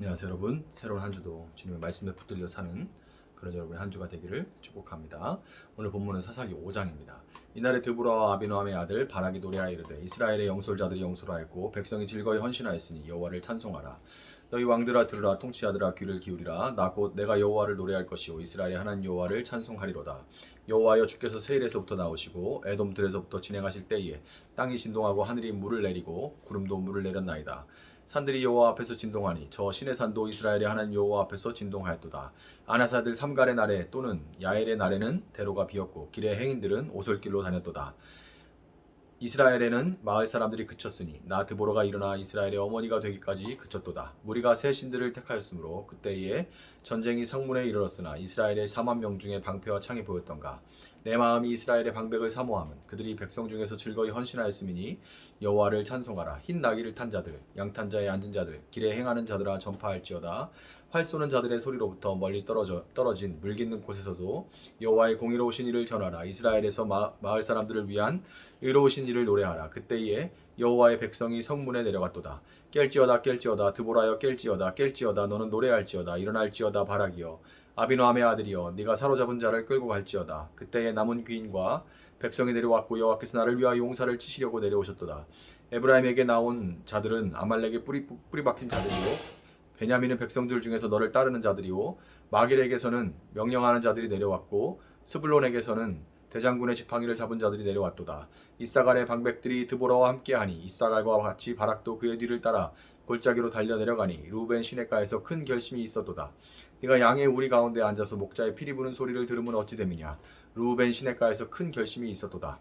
안녕하세요 여러분. 새로운 한 주도 주님의 말씀에 붙들려 사는 그런 여러분의 한 주가 되기를 축복합니다. 오늘 본문은 사사기 5장입니다. 이날에 드보라와 아비노함의 아들 바락이 노래하여 이르되 이스라엘의 영솔자들이 영솔하였고 백성이 즐거이 헌신하였으니 여호와를 찬송하라. 너희 왕들아 들으라. 통치자들아 귀를 기울이라. 나 곧 내가 여호와를 노래할 것이요 이스라엘의 하나님 여호와를 찬송하리로다. 여호와여 주께서 세일에서부터 나오시고 에돔들에서부터 진행하실 때에 땅이 진동하고 하늘이 물을 내리고 구름도 물을 내렸나이다. 산들이 여호와 앞에서 진동하니 저 신의 산도 이스라엘의 하나님 여호와 앞에서 진동하였도다. 아나사들 삼갈의 날에 또는 야엘의 날에는 대로가 비었고 길의 행인들은 오솔길로 다녔도다. 이스라엘에는 마을 사람들이 그쳤으니 나 드보라가 일어나 이스라엘의 어머니가 되기까지 그쳤도다. 무리가 새 신들을 택하였으므로 그때에 전쟁이 성문에 이르렀으나 이스라엘의 4만 명 중에 방패와 창이 보였던가. 내 마음이 이스라엘의 방백을 사모함은 그들이 백성 중에서 즐거이 헌신하였음이니 여호와를 찬송하라. 흰 나귀를 탄 자들, 양탄 자에 앉은 자들, 길에 행하는 자들아 전파할지어다. 활 쏘는 자들의 소리로부터 멀리 떨어진 물 깃는 곳에서도 여호와의 공의로우신 일을 전하라. 이스라엘에서 마을 사람들을 위한 의로우신 일을 노래하라. 그때에 여호와의 백성이 성문에 내려갔도다. 깰지어다 깰지어다 드보라여 깰지어다 너는 노래할지어다. 일어날지어다 바락이여 아비노함의 아들이여 네가 사로잡은 자를 끌고 갈지어다. 그때에 남은 귀인과 백성이 내려왔고 여호와께서 나를 위하여 용사를 치시려고 내려오셨도다. 에브라임에게 나온 자들은 아말렉의 뿌리 박힌 자들이요 베냐민은 백성들 중에서 너를 따르는 자들이요 마길에게서는 명령하는 자들이 내려왔고 스불론에게서는 대장군의 지팡이를 잡은 자들이 내려왔도다. 이사갈의 방백들이 드보라와 함께하니 이사갈과 같이 바락도 그의 뒤를 따라 골짜기로 달려 내려가니 루벤 시냇가에서 큰 결심이 있었도다. 네가 양의 우리 가운데 앉아서 목자의 피리 부는 소리를 들으면 어찌 됨이냐. 루벤 시냇가에서 큰 결심이 있었도다.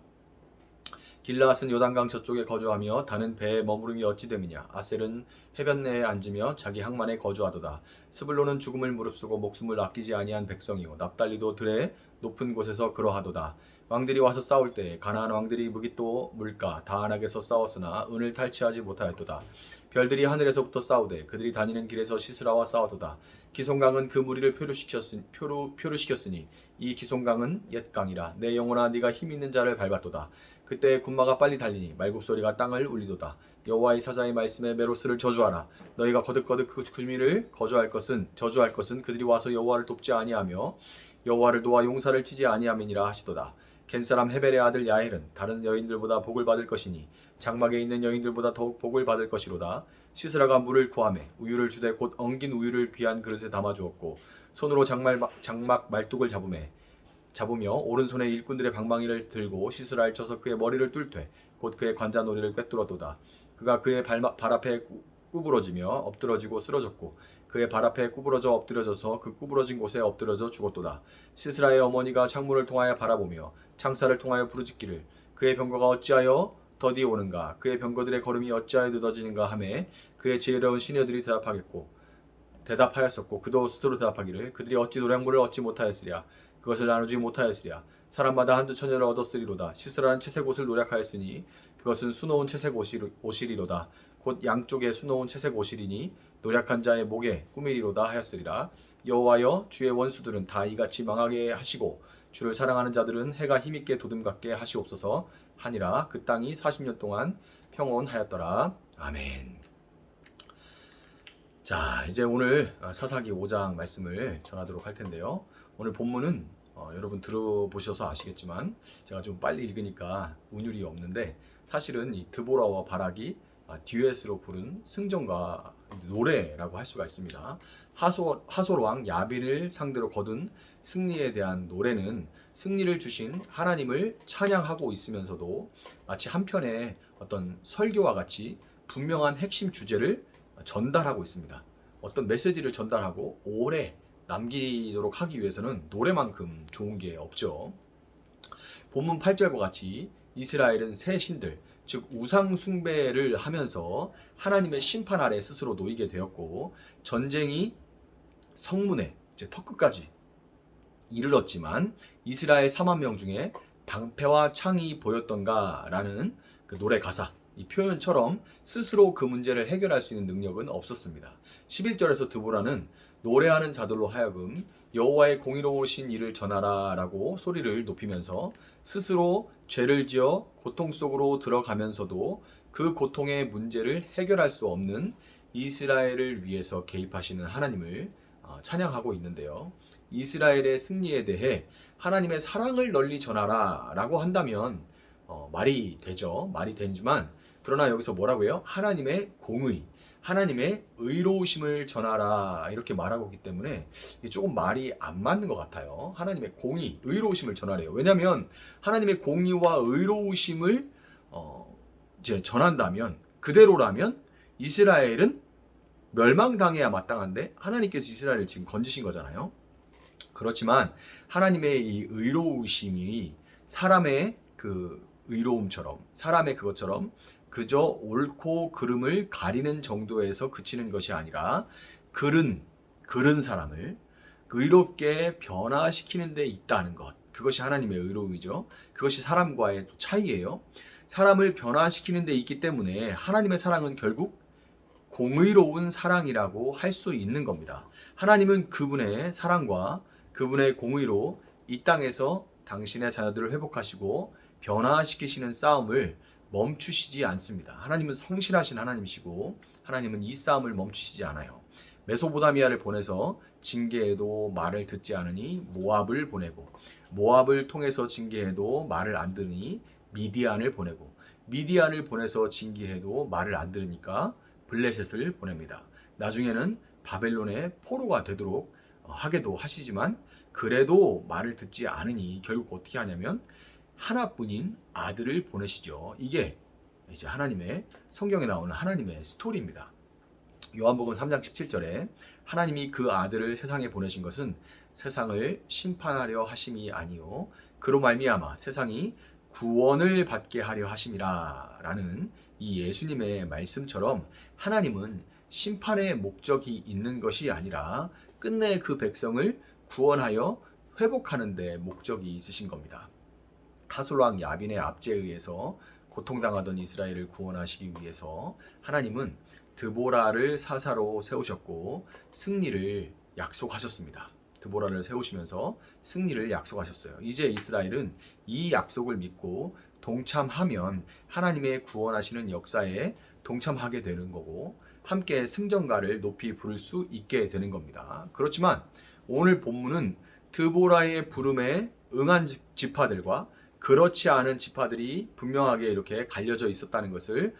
길라앗은 요단강 저쪽에 거주하며 다는 배에 머무름이 어찌 됨이냐. 아셀은 해변 내에 앉으며 자기 항만에 거주하도다. 스불론은 죽음을 무릅쓰고 목숨을 아끼지 아니한 백성이요 납달리도 들의 높은 곳에서 그러하도다. 왕들이 와서 싸울 때 가나안 왕들이 무깃도 물가 다안악에서 싸웠으나 은을 탈취하지 못하였도다. 별들이 하늘에서부터 싸우되 그들이 다니는 길에서 시스라와 싸우도다. 기송강은 그 무리를 표류시켰으니 이 기송강은 옛 강이라. 내 영혼아 네가 힘 있는 자를 밟았도다. 그때 군마가 빨리 달리니 말굽소리가 땅을 울리도다. 여호와의 사자의 말씀에 메로스를 저주하라. 너희가 거듭거듭 그 구미를 저주할 것은 그들이 와서 여호와를 돕지 아니하며 여호와를 도와 용사를 치지 아니함이니라 하시도다. 겐사람 헤벨의 아들 야헬은 다른 여인들보다 복을 받을 것이니 장막에 있는 여인들보다 더욱 복을 받을 것이로다. 시스라가 물을 구하매 우유를 주되 곧 엉긴 우유를 귀한 그릇에 담아주었고 손으로 장막 말뚝을 잡으며 오른손에 일꾼들의 방망이를 들고 시스라를 쳐서 그의 머리를 뚫되 곧 그의 관자놀이를 꿰뚫었도다. 그가 그의 발 앞에 구부러지며 엎드러지고 쓰러졌고 그의 발 앞에 구부러져 엎드려져서 그 구부러진 곳에 엎드려져 죽었도다. 시스라의 어머니가 창문을 통하여 바라보며 창살을 통하여 부르짖기를 그의 병거가 어찌하여 더디 오는가 그의 병거들의 걸음이 어찌하여 늦어지는가 하매 그의 지혜로운 시녀들이 대답하였었고 그도 스스로 대답하기를 그들이 어찌 노량물을 얻지 못하였으랴 그것을 나누지 못하였으랴 사람마다 한두 처녀를 얻었으리로다. 시스라는 채색 옷을 노력하였으니 그것은 수놓은 채색 옷이리로다. 곧 양쪽에 수놓은 채색 옷이리니 노력한 자의 목에 꾸미리로다 하였으리라. 여호와여 주의 원수들은 다 이같이 망하게 하시고 주를 사랑하는 자들은 해가 힘있게 도듬갑게 하시옵소서 하니라. 그 땅이 40년 동안 평온하였더라. 아멘. 자, 이제 오늘 사사기 5장 말씀을 전하도록 할 텐데요. 오늘 본문은 여러분 들어보셔서 아시겠지만 제가 좀 빨리 읽으니까 운율이 없는데 사실은 이 드보라와 바락이 듀엣으로 부른 승전과 노래라고 할 수가 있습니다. 하솔 왕 야빈을 상대로 거둔 승리에 대한 노래는 승리를 주신 하나님을 찬양하고 있으면서도 마치 한편의 어떤 설교와 같이 분명한 핵심 주제를 전달하고 있습니다. 어떤 메시지를 전달하고 오래 남기도록 하기 위해서는 노래만큼 좋은 게 없죠. 본문 8절과 같이 이스라엘은 새 신들, 즉 우상 숭배를 하면서 하나님의 심판 아래 스스로 놓이게 되었고 전쟁이 성문에 이제 턱끝까지 이르렀지만 이스라엘 4만 명 중에 방패와 창이 보였던가라는 그 노래 가사 이 표현처럼 스스로 그 문제를 해결할 수 있는 능력은 없었습니다. 11절에서 드보라는 노래하는 자들로 하여금 여호와의 공의로우신 일을 전하라 라고 소리를 높이면서 스스로 죄를 지어 고통 속으로 들어가면서도 그 고통의 문제를 해결할 수 없는 이스라엘을 위해서 개입하시는 하나님을 찬양하고 있는데요. 이스라엘의 승리에 대해 하나님의 사랑을 널리 전하라 라고 한다면 말이 되죠. 말이 되지만 그러나 여기서 뭐라고요? 하나님의 공의, 하나님의 의로우심을 전하라 이렇게 말하고 있기 때문에 조금 말이 안 맞는 것 같아요. 하나님의 공의, 의로우심을 전하래요. 왜냐하면 하나님의 공의와 의로우심을 이제 전한다면 그대로라면 이스라엘은 멸망당해야 마땅한데 하나님께서 이스라엘을 지금 건지신 거잖아요. 그렇지만 하나님의 이 의로우심이 사람의 그 의로움처럼 사람의 그것처럼 그저 옳고 그름을 가리는 정도에서 그치는 것이 아니라 그른 사람을 의롭게 변화시키는 데 있다는 것. 그것이 하나님의 의로움이죠. 그것이 사람과의 차이예요. 사람을 변화시키는 데 있기 때문에 하나님의 사랑은 결국 공의로운 사랑이라고 할 수 있는 겁니다. 하나님은 그분의 사랑과 그분의 공의로 이 땅에서 당신의 자녀들을 회복하시고 변화시키시는 싸움을 멈추시지 않습니다. 하나님은 성실하신 하나님이시고 하나님은 이 싸움을 멈추시지 않아요. 메소보다미아를 보내서 징계해도 말을 듣지 않으니 모압을 보내고 모압을 통해서 징계해도 말을 안 들으니 미디안을 보내고 미디안을 보내서 징계해도 말을 안 들으니까 블레셋을 보냅니다. 나중에는 바벨론의 포로가 되도록 하게도 하시지만 그래도 말을 듣지 않으니 결국 어떻게 하냐면 하나뿐인 아들을 보내시죠. 이게 이제 하나님의 성경에 나오는 하나님의 스토리입니다. 요한복음 3장 17절에 하나님이 그 아들을 세상에 보내신 것은 세상을 심판하려 하심이 아니요 그로 말미암아 세상이 구원을 받게 하려 하심이라 라는 이 예수님의 말씀처럼 하나님은 심판의 목적이 있는 것이 아니라 끝내 그 백성을 구원하여 회복하는 데 목적이 있으신 겁니다. 하솔왕 야빈의 압제에 의해서 고통당하던 이스라엘을 구원하시기 위해서 하나님은 드보라를 사사로 세우셨고 승리를 약속하셨습니다. 드보라를 세우시면서 승리를 약속하셨어요. 이제 이스라엘은 이 약속을 믿고 동참하면 하나님의 구원하시는 역사에 동참하게 되는 거고 함께 승전가를 높이 부를 수 있게 되는 겁니다. 그렇지만 오늘 본문은 드보라의 부름에 응한 지파들과 그렇지 않은 지파들이 분명하게 이렇게 갈려져 있었다는 것을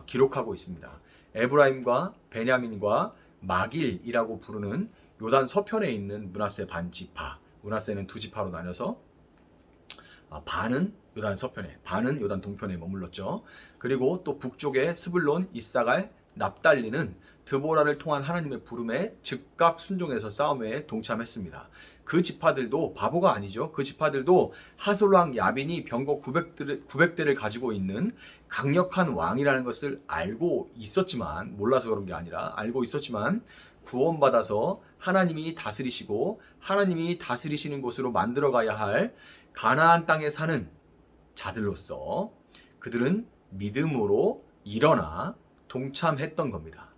기록하고 있습니다. 에브라임과 베냐민과 마길이라고 부르는 요단 서편에 있는 므낫세 반지파, 므낫세는 두 지파로 나눠서 반은 요단 서편에, 반은 요단 동편에 머물렀죠. 그리고 또 북쪽에 스불론, 이사갈, 납달리는 드보라를 통한 하나님의 부름에 즉각 순종해서 싸움에 동참했습니다. 그 지파들도 바보가 아니죠. 그 지파들도 하솔왕 야빈이 병거 900대를 가지고 있는 강력한 왕이라는 것을 알고 있었지만, 몰라서 그런 게 아니라 알고 있었지만 구원받아서 하나님이 다스리시고 하나님이 다스리시는 곳으로 만들어가야 할 가나안 땅에 사는 자들로서 그들은 믿음으로 일어나 동참했던 겁니다.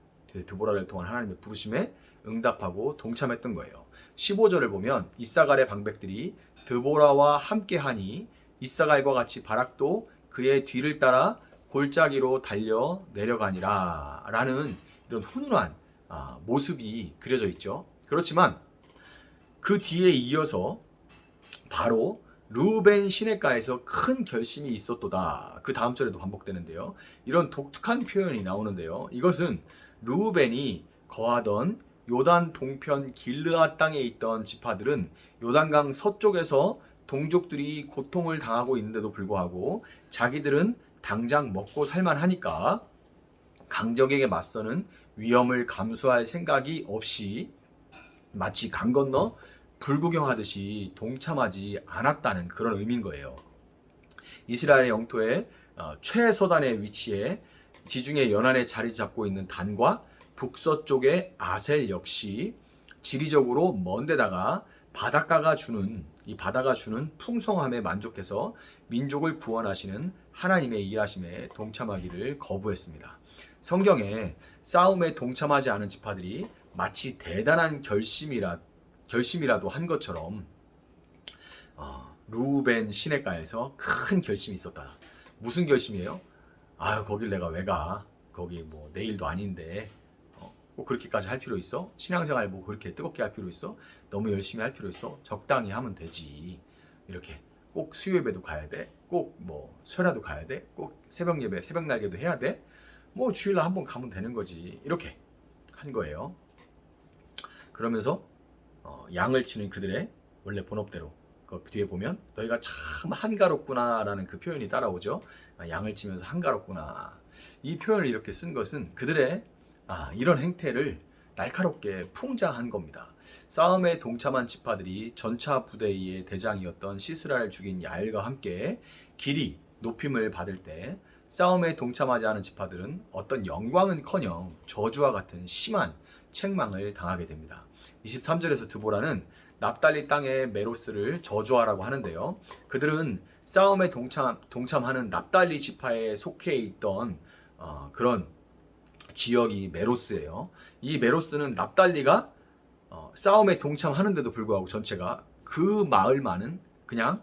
드보라를 통한 하나님의 부르심에 응답하고 동참했던 거예요. 15절을 보면 이사갈의 방백들이 드보라와 함께하니 이사갈과 같이 바락도 그의 뒤를 따라 골짜기로 달려 내려가니라 라는 이런 훈훈한 모습이 그려져 있죠. 그렇지만 그 뒤에 이어서 바로 루벤 시내가에서 큰 결심이 있었도다. 그 다음 절에도 반복되는데요. 이런 독특한 표현이 나오는데요. 이것은 루벤이 거하던 요단 동편 길르앗 땅에 있던 지파들은 요단강 서쪽에서 동족들이 고통을 당하고 있는데도 불구하고 자기들은 당장 먹고 살만하니까 강적에게 맞서는 위험을 감수할 생각이 없이 마치 강 건너 불구경하듯이 동참하지 않았다는 그런 의미인 거예요. 이스라엘의 영토의 최서단의 위치에 지중해 연안에 자리 잡고 있는 단과 북서쪽의 아셀 역시 지리적으로 먼 데다가 바닷가가 주는 풍성함에 만족해서 민족을 구원하시는 하나님의 일하심에 동참하기를 거부했습니다. 성경에 싸움에 동참하지 않은 지파들이 마치 대단한 결심이라도 한 것처럼 루벤 시내가에서 큰 결심이 있었다. 무슨 결심이에요? 아유, 거길 내가 왜 가? 거기 뭐 내일도 아닌데 꼭 그렇게까지 할 필요 있어? 신앙생활 뭐 그렇게 뜨겁게 할 필요 있어? 너무 열심히 할 필요 있어? 적당히 하면 되지. 이렇게 꼭 수요 예배도 가야 돼? 꼭 뭐 설야도 가야 돼? 꼭 새벽 예배, 새벽 날개도 해야 돼? 뭐 주일날 한번 가면 되는 거지. 이렇게 한 거예요. 그러면서 양을 치는 그들의 원래 본업대로 그 뒤에 보면 너희가 참 한가롭구나라는 그 표현이 따라오죠. 양을 치면서 한가롭구나. 이 표현을 이렇게 쓴 것은 그들의 이런 행태를 날카롭게 풍자한 겁니다. 싸움에 동참한 지파들이 전차 부대의 대장이었던 시스라를 죽인 야엘과 함께 길이 높임을 받을 때 싸움에 동참하지 않은 지파들은 어떤 영광은커녕 저주와 같은 심한 책망을 당하게 됩니다. 23절에서 드보라는 납달리 땅의 메로스를 저주하라고 하는데요. 그들은 싸움에 동참하는 납달리 지파에 속해 있던 그런 지역이 메로스예요. 이 메로스는 납달리가 싸움에 동참하는데도 불구하고 전체가 그 마을만은 그냥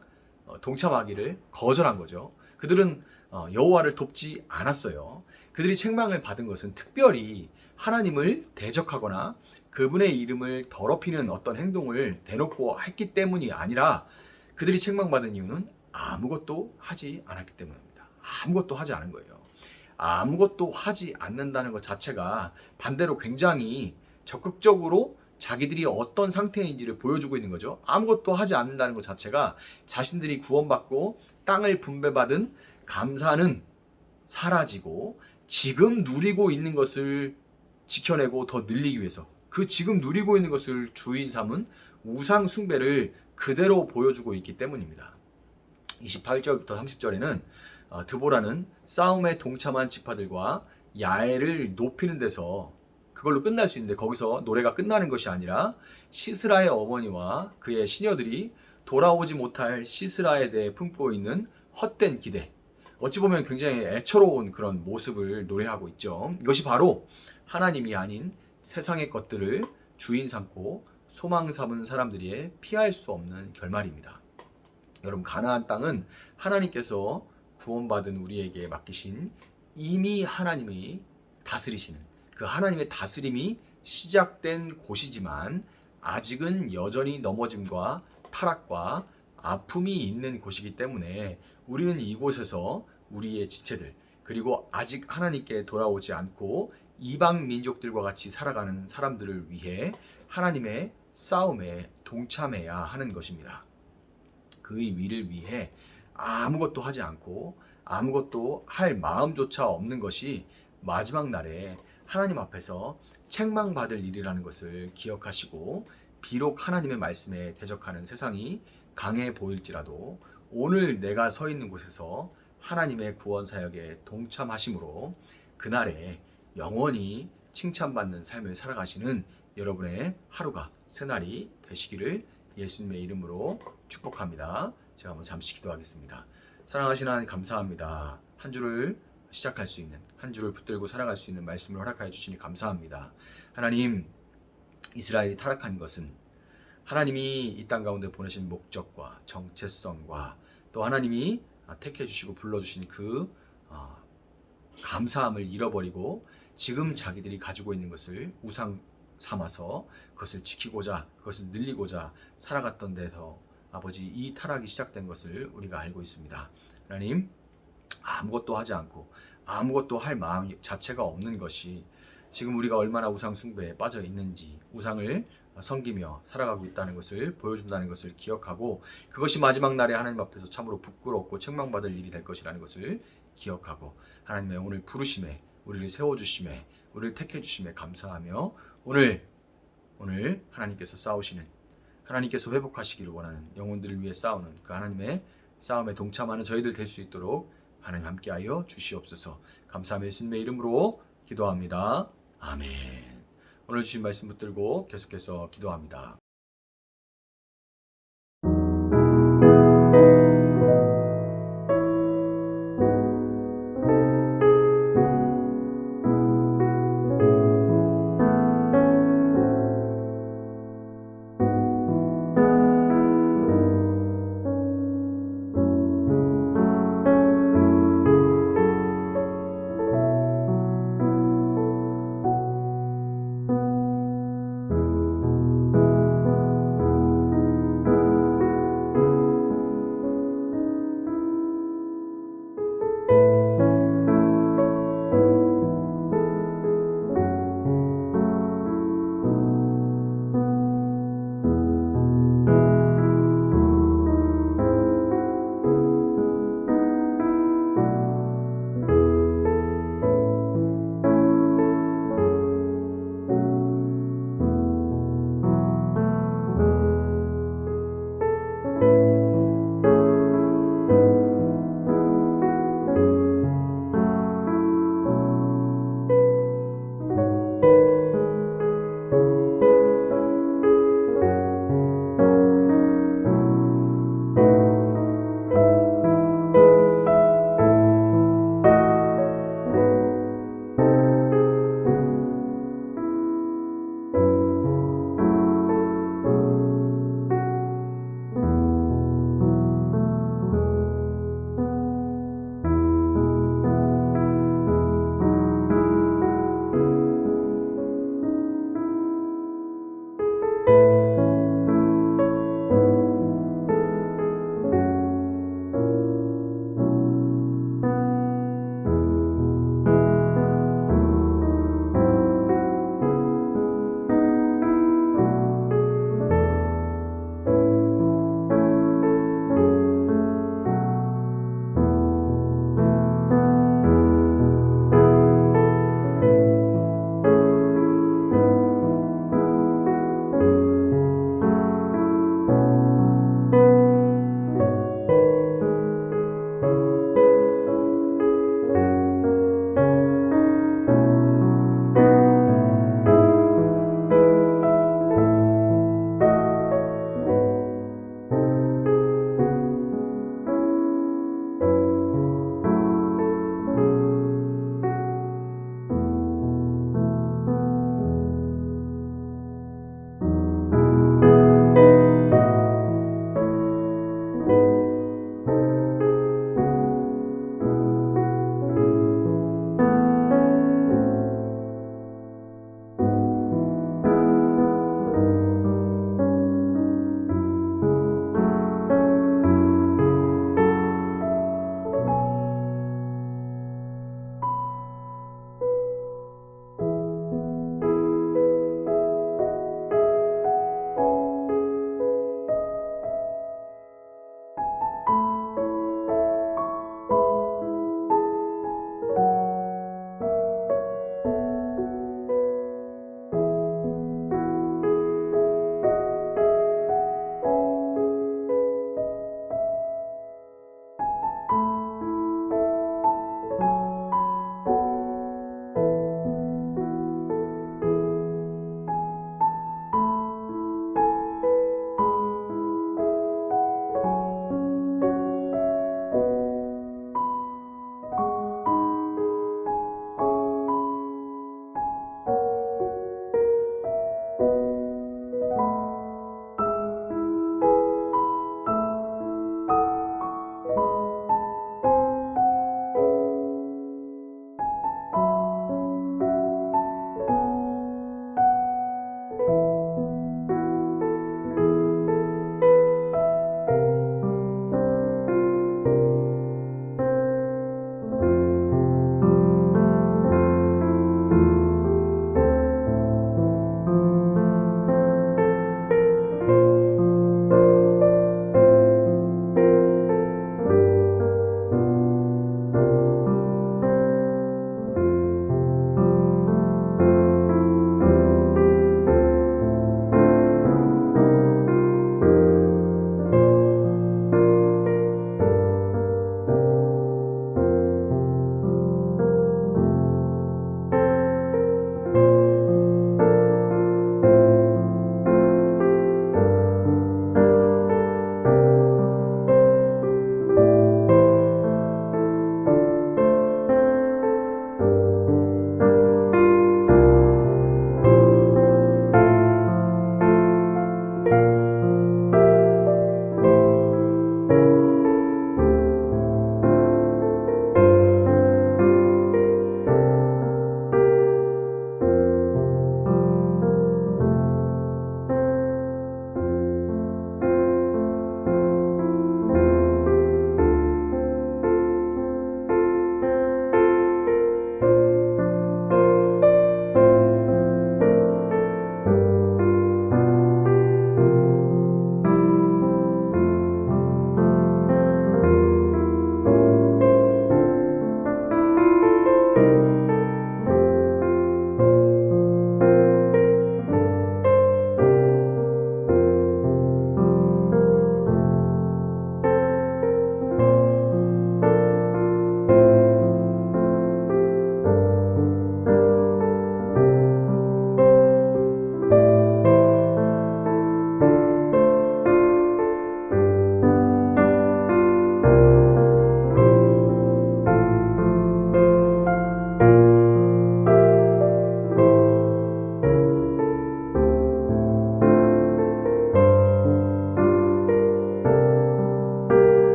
동참하기를 거절한 거죠. 그들은 여호와를 돕지 않았어요. 그들이 책망을 받은 것은 특별히 하나님을 대적하거나 그분의 이름을 더럽히는 어떤 행동을 대놓고 했기 때문이 아니라 그들이 책망받은 이유는 아무것도 하지 않았기 때문입니다. 아무것도 하지 않은 거예요. 아무것도 하지 않는다는 것 자체가 반대로 굉장히 적극적으로 자기들이 어떤 상태인지를 보여주고 있는 거죠. 아무것도 하지 않는다는 것 자체가 자신들이 구원받고 땅을 분배받은 감사는 사라지고 지금 누리고 있는 것을 지켜내고 더 늘리기 위해서 그 지금 누리고 있는 것을 주인 삼은 우상 숭배를 그대로 보여주고 있기 때문입니다. 28절부터 30절에는 드보라는 싸움에 동참한 지파들과 야엘을 높이는 데서 그걸로 끝날 수 있는데 거기서 노래가 끝나는 것이 아니라 시스라의 어머니와 그의 시녀들이 돌아오지 못할 시스라에 대해 품고 있는 헛된 기대, 어찌 보면 굉장히 애처로운 그런 모습을 노래하고 있죠. 이것이 바로 하나님이 아닌 세상의 것들을 주인 삼고 소망 삼은 사람들이 피할 수 없는 결말입니다. 여러분, 가나안 땅은 하나님께서 구원받은 우리에게 맡기신 이미 하나님이 다스리시는 그 하나님의 다스림이 시작된 곳이지만 아직은 여전히 넘어짐과 타락과 아픔이 있는 곳이기 때문에 우리는 이곳에서 우리의 지체들 그리고 아직 하나님께 돌아오지 않고 이방 민족들과 같이 살아가는 사람들을 위해 하나님의 싸움에 동참해야 하는 것입니다. 그의 위를 위해 아무것도 하지 않고 아무것도 할 마음조차 없는 것이 마지막 날에 하나님 앞에서 책망받을 일이라는 것을 기억하시고 비록 하나님의 말씀에 대적하는 세상이 강해 보일지라도 오늘 내가 서 있는 곳에서 하나님의 구원 사역에 동참하심으로 그날에 영원히 칭찬받는 삶을 살아가시는 여러분의 하루가 새날이 되시기를 예수님의 이름으로 축복합니다. 제가 한번 잠시 기도하겠습니다. 사랑하시는 하나님 감사합니다. 한 주를 시작할 수 있는, 한 주를 붙들고 살아갈 수 있는 말씀을 허락하여 주시니 감사합니다. 하나님, 이스라엘이 타락한 것은 하나님이 이 땅 가운데 보내신 목적과 정체성과 또 하나님이 택해 주시고 불러주신 그 감사함을 잃어버리고 지금 자기들이 가지고 있는 것을 우상 삼아서 그것을 지키고자 그것을 늘리고자 살아갔던 데서 아버지 이 타락이 시작된 것을 우리가 알고 있습니다. 하나님, 아무것도 하지 않고 아무것도 할 마음 자체가 없는 것이 지금 우리가 얼마나 우상 숭배에 빠져 있는지 우상을 섬기며 살아가고 있다는 것을 보여준다는 것을 기억하고 그것이 마지막 날에 하나님 앞에서 참으로 부끄럽고 책망받을 일이 될 것이라는 것을 기억하고 하나님의 오늘 부르심에 우리를 세워주심에 우리를 택해주심에 감사하며 오늘 하나님께서 싸우시는 하나님께서 회복하시기를 원하는 영혼들을 위해 싸우는 그 하나님의 싸움에 동참하는 저희들 될 수 있도록 하나님 함께하여 주시옵소서. 감사하며 예수님의 이름으로 기도합니다. 아멘. 오늘 주신 말씀 붙들고 계속해서 기도합니다.